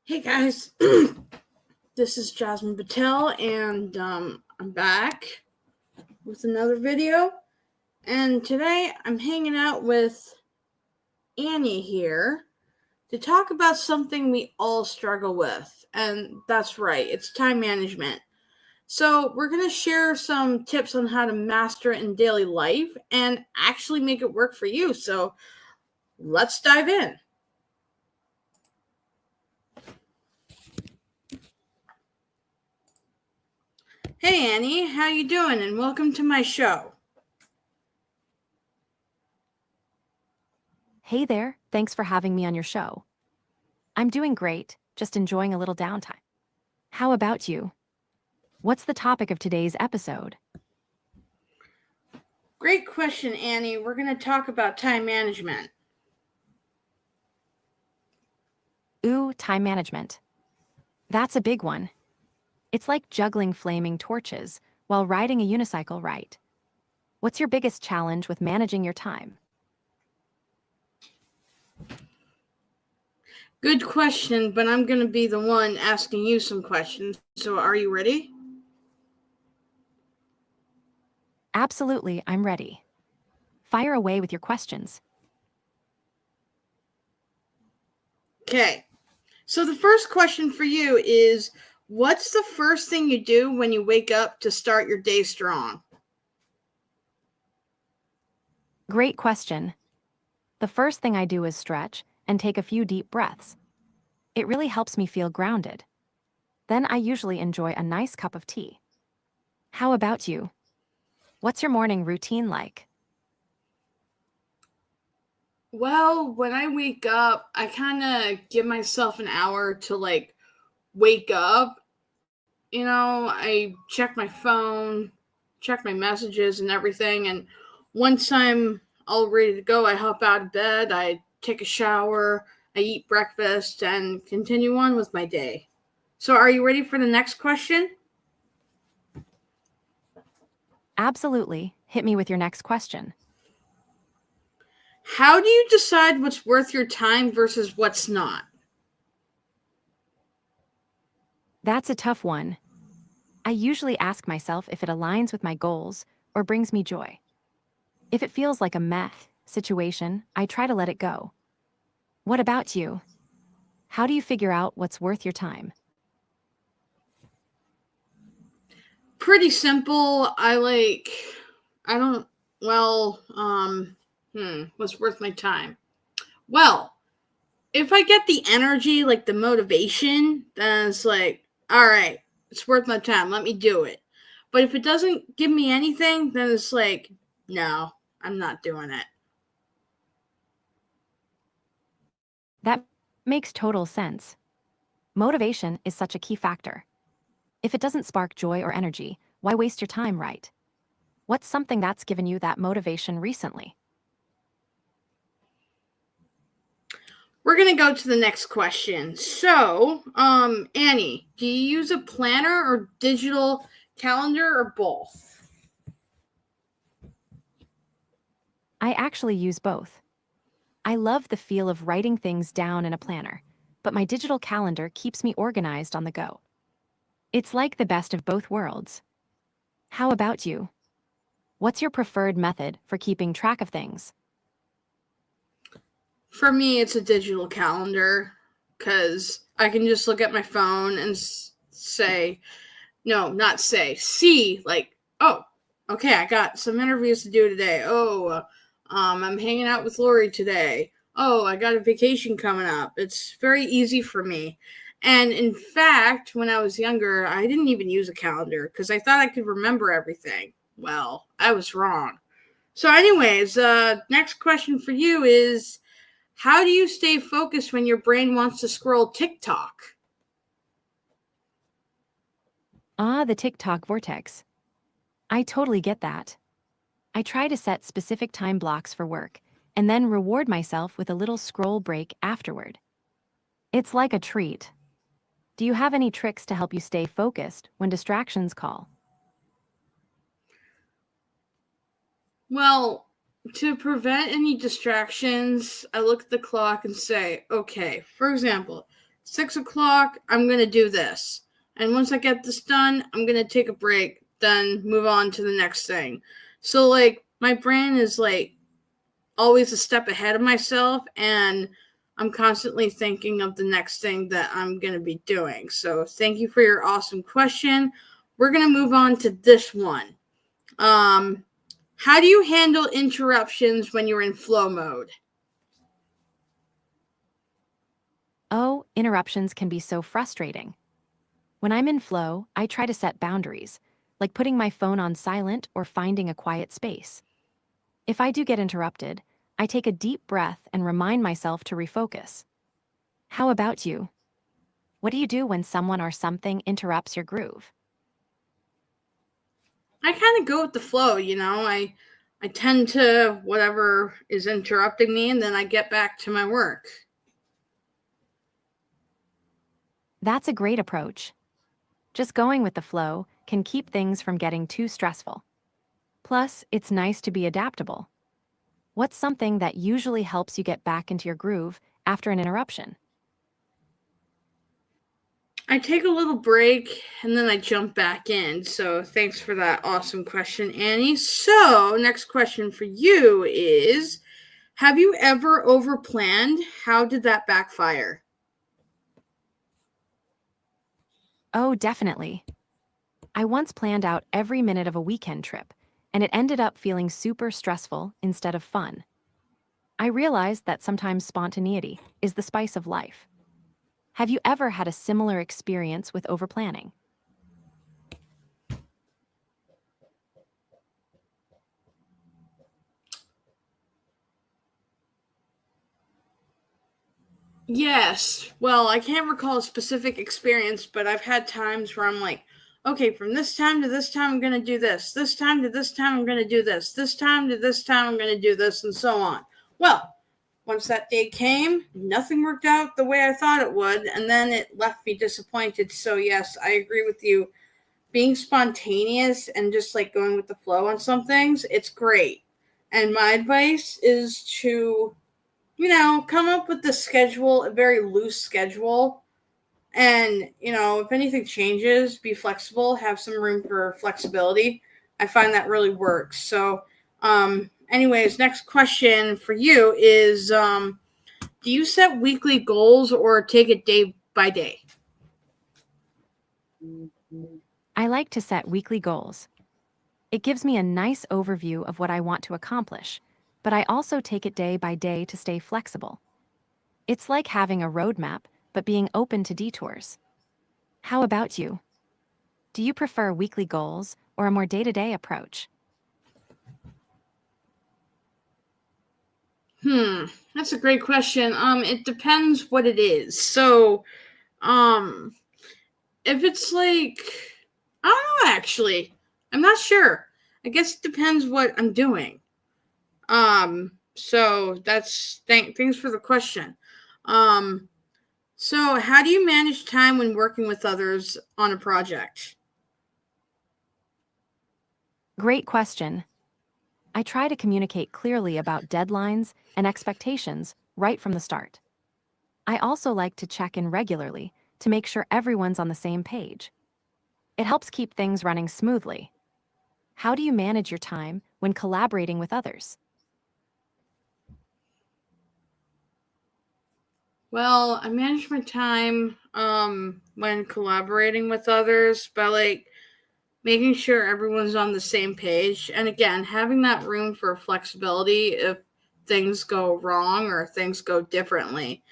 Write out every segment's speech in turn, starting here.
Hey guys, this is Jasmine Patel, and I'm back with another video. And today I'm hanging out with Annie here to talk about something we all struggle with, and that's right, it's time management. So we're going to share some tips on how to master it in daily life and actually make it work for you. So let's dive in. Hey Annie, how you doing? And welcome to my show. Hey there, thanks for having me on your show. I'm doing great, just enjoying a little downtime. How about you? What's the topic of today's episode? Great question, Annie. We're going to talk about time management. Ooh, time management. That's a big one. It's like juggling flaming torches while riding a unicycle, right? What's your biggest challenge with managing your time? Good question, but I'm going to be the one asking you some questions. So are you ready? Absolutely, I'm ready. Fire away with your questions. Okay. So the first question for you is, what's the first thing you do when you wake up to start your day strong? Great question. The first thing I do is stretch and take a few deep breaths. It really helps me feel grounded. Then I usually enjoy a nice cup of tea. How about you? What's your morning routine like? Well, when I wake up, I kind of give myself an hour to wake up. I check my phone, check my messages and everything. And once I'm all ready to go, I hop out of bed, I take a shower, I eat breakfast, and continue on with my day. So, are you ready for the next question? Absolutely. Hit me with your next question. How do you decide what's worth your time versus what's not? That's a tough one. I usually ask myself if it aligns with my goals or brings me joy. If it feels like a meh situation, I try to let it go. What about you? How do you figure out what's worth your time? Pretty simple. What's worth my time? Well, if I get the energy, like the motivation, then it's like, all right, it's worth my time. Let me do it. But if it doesn't give me anything, then it's like, no, I'm not doing it. That makes total sense. Motivation is such a key factor. If it doesn't spark joy or energy, why waste your time, right? What's something that's given you that motivation recently? We're going to go to the next question. So, Annie, do you use a planner or digital calendar or both? I actually use both. I love the feel of writing things down in a planner, but my digital calendar keeps me organized on the go. It's like the best of both worlds. How about you? What's your preferred method for keeping track of things? For me, it's a digital calendar because I can just look at my phone and say, no, not say, see, like, oh, okay, I got some interviews to do today. Oh, I'm hanging out with Lori today. Oh, I got a vacation coming up. It's very easy for me. And in fact, when I was younger, I didn't even use a calendar because I thought I could remember everything. Well, I was wrong. So, anyways, next question for you is, how do you stay focused when your brain wants to scroll TikTok? Ah, the TikTok vortex. I totally get that. I try to set specific time blocks for work and then reward myself with a little scroll break afterward. It's like a treat. Do you have any tricks to help you stay focused when distractions call? Well, to prevent any distractions, I look at the clock and say, okay, for example, 6 o'clock, I'm going to do this. And once I get this done, I'm going to take a break, then move on to the next thing. So, like, my brain is, like, always a step ahead of myself, and I'm constantly thinking of the next thing that I'm going to be doing. So, thank you for your awesome question. We're going to move on to this one. How do you handle interruptions when you're in flow mode? Oh, interruptions can be so frustrating. When I'm in flow, I try to set boundaries, like putting my phone on silent or finding a quiet space. If I do get interrupted, I take a deep breath and remind myself to refocus. How about you? What do you do when someone or something interrupts your groove? I kind of go with the flow, you know. I tend to whatever is interrupting me, and then I get back to my work. That's a great approach. Just going with the flow can keep things from getting too stressful. Plus, it's nice to be adaptable. What's something that usually helps you get back into your groove after an interruption? I take a little break and then I jump back in. So thanks for that awesome question, Annie. So, next question for you is, have you ever overplanned? How did that backfire? Oh, definitely. I once planned out every minute of a weekend trip, and it ended up feeling super stressful instead of fun. I realized that sometimes spontaneity is the spice of life. Have you ever had a similar experience with overplanning? Yes. Well, I can't recall a specific experience, but I've had times where I'm like, okay, from this time to this time, I'm going to do this. This time to this time, I'm going to do this. This time to this time, I'm going to do this, and so on. Well, once that day came, nothing worked out the way I thought it would, and then it left me disappointed. So, yes, I agree with you. Being spontaneous and just like going with the flow on some things, it's great. And my advice is to come up with the schedule, a very loose schedule. And, if anything changes, be flexible, have some room for flexibility. I find that really works. So, anyways, next question for you is, do you set weekly goals or take it day by day? I like to set weekly goals. It gives me a nice overview of what I want to accomplish, but I also take it day by day to stay flexible. It's like having a roadmap, but being open to detours. How about you? Do you prefer weekly goals or a more day-to-day approach? That's a great question. It depends what it is. So, um, if it's like, I don't know, actually, I'm not sure. I guess it depends what I'm doing. So that's thanks for the question. Um, so how do you manage time when working with others on a project? Great question. I try to communicate clearly about deadlines and expectations right from the start. I also like to check in regularly to make sure everyone's on the same page. It helps keep things running smoothly. How do you manage your time when collaborating with others? Well, I manage my time when collaborating with others by like making sure everyone's on the same page, and again, having that room for flexibility if things go wrong or things go differently.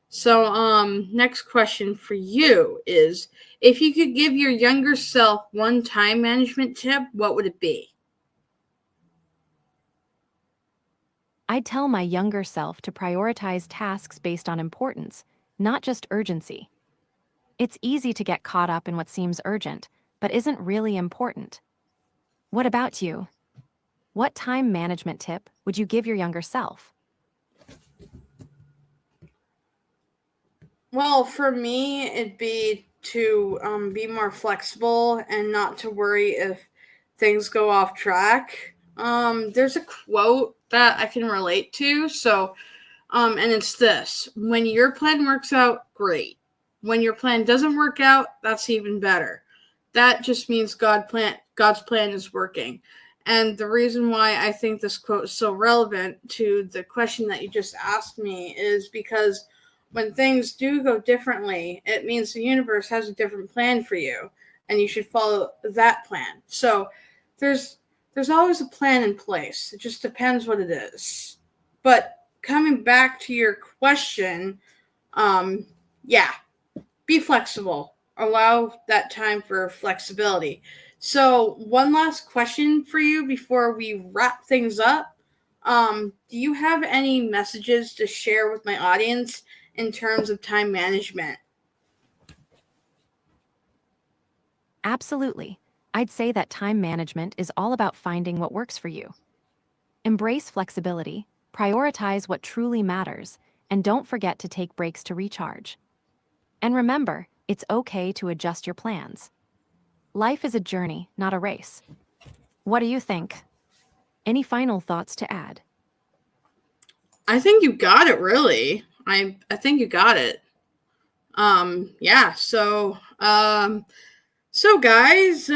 So, next question for you is, if you could give your younger self one time management tip, what would it be? I'd tell my younger self to prioritize tasks based on importance, not just urgency. It's easy to get caught up in what seems urgent, but isn't really important. What about you? What time management tip would you give your younger self? Well, for me, it'd be to be more flexible and not to worry if things go off track. There's a quote that I can relate to. So, and it's this: when your plan works out, great. when your plan doesn't work out, that's even better. That just means God's plan is working. And the reason why I think this quote is so relevant to the question that you just asked me is because when things do go differently, it means the universe has a different plan for you, and you should follow that plan. So there's always a plan in place. It just depends what it is. But coming back to your question, be flexible. Allow that time for flexibility. So one last question for you before we wrap things up. Do you have any messages to share with my audience in terms of time management? Absolutely. I'd say that time management is all about finding what works for you. Embrace flexibility, prioritize what truly matters, and don't forget to take breaks to recharge. And remember, it's okay to adjust your plans. Life is a journey, not a race. What do you think? Any final thoughts to add? I think you got it, really. I think you got it. So guys,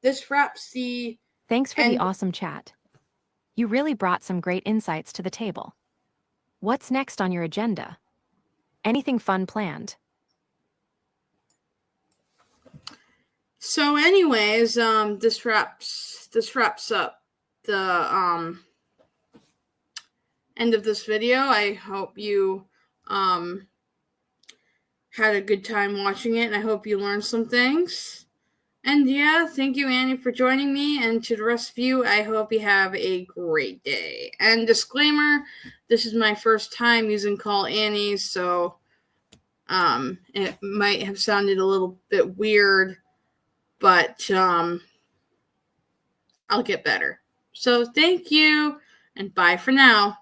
this wraps the Thanks for the end. awesome chat. You really brought some great insights to the table. What's next on your agenda? Anything fun planned? So anyways, this wraps up the end of this video. I hope you had a good time watching it, and I hope you learned some things. And yeah, thank you, Annie, for joining me. And to the rest of you, I hope you have a great day. And disclaimer, this is my first time using CallAnnie, so it might have sounded a little bit weird, but I'll get better. So thank you, and bye for now.